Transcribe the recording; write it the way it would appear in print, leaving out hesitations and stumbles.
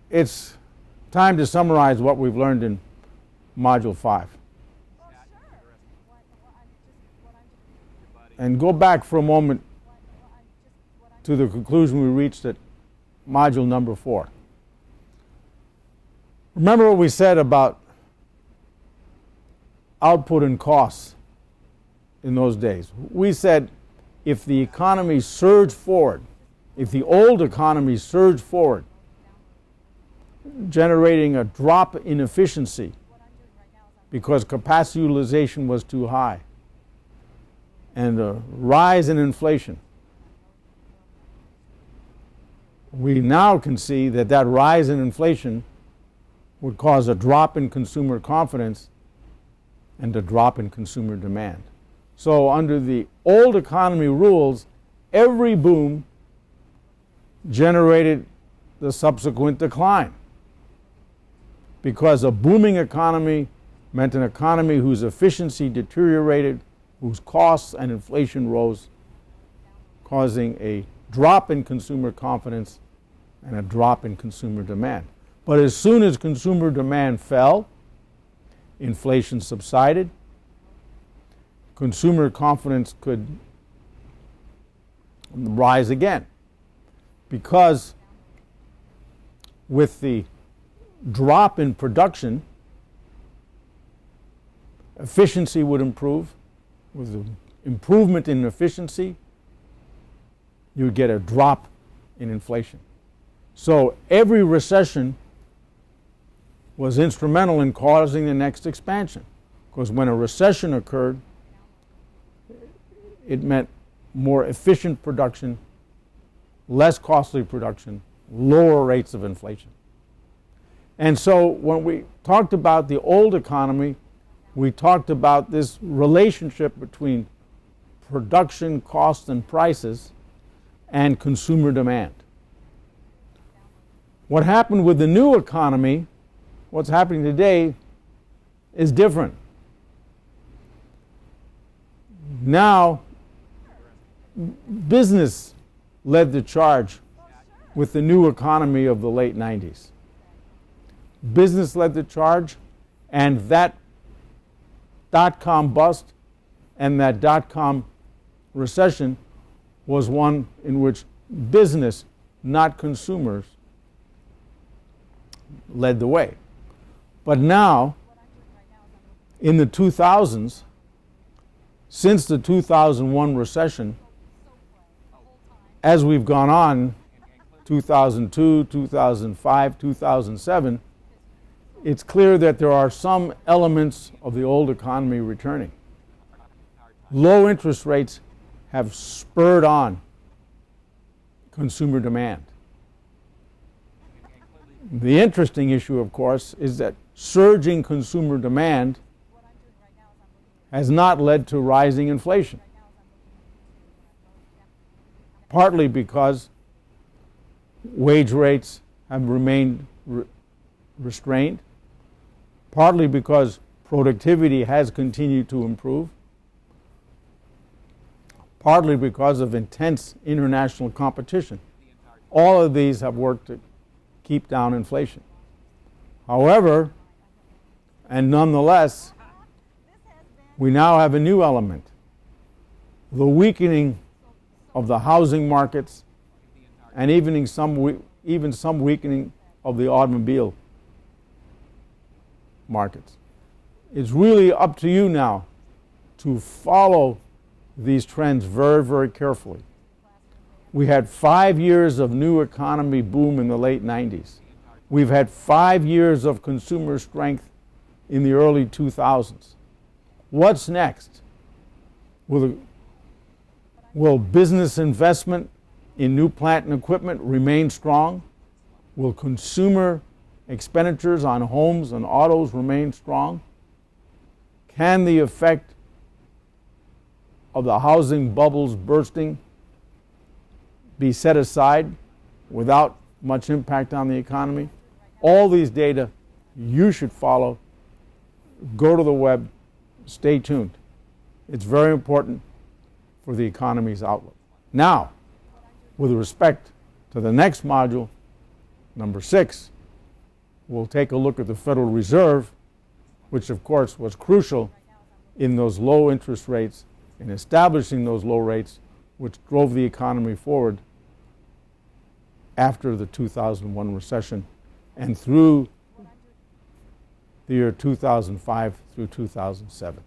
it's time to summarize what we've learned in Module 5. And go back for a moment to the conclusion we reached at Module number 4. Remember what we said about output and costs in those days. We said if the economy surged forward, if the old economy surged forward, generating a drop in efficiency because capacity utilization was too high, and a rise in inflation, we now can see that that rise in inflation would cause a drop in consumer confidence and a drop in consumer demand. So under the old economy rules, every boom generated the subsequent decline, because a booming economy meant an economy whose efficiency deteriorated, whose costs and inflation rose, causing a drop in consumer confidence and a drop in consumer demand. But as soon as consumer demand fell, inflation subsided, consumer confidence could rise again, because with the drop in production, efficiency would improve. With the improvement in efficiency, you would get a drop in inflation. So every recession was instrumental in causing the next expansion, because when a recession occurred, it meant more efficient production, less costly production, lower rates of inflation. And so when we talked about the old economy, we talked about this relationship between production costs and prices and consumer demand. What happened with the new economy, what's happening today, is different. Now, business led the charge with the new economy of the late 90s. Business led the charge, and that dot-com bust and that dot-com recession was one in which business, not consumers, led the way. But now, in the 2000s, since the 2001 recession, as we've gone on, 2002, 2005, 2007, it's clear that there are some elements of the old economy returning. Low interest rates have spurred on consumer demand. The interesting issue, of course, is that surging consumer demand has not led to rising inflation, partly because wage rates have remained restrained, partly because productivity has continued to improve, partly because of intense international competition. All of these have worked to keep down inflation. However, and nonetheless, we now have a new element: the weakening of the housing markets, and even some weakening of the automobile markets. It's really up to you now to follow these trends very, very carefully. We had 5 years of new economy boom in the late 90s. We've had 5 years of consumer strength in the early 2000s. What's next? Will business investment in new plant and equipment remain strong? Will consumer expenditures on homes and autos remain strong? Can the effect of the housing bubbles bursting be set aside without much impact on the economy? All these data you should follow. Go to the web. Stay tuned. It's very important for the economy's outlook. Now, with respect to the next module, number 6, We'll take a look at the Federal Reserve, which of course was crucial in those low interest rates, in establishing those low rates, which drove the economy forward after the 2001 recession and through the year 2005 through 2007.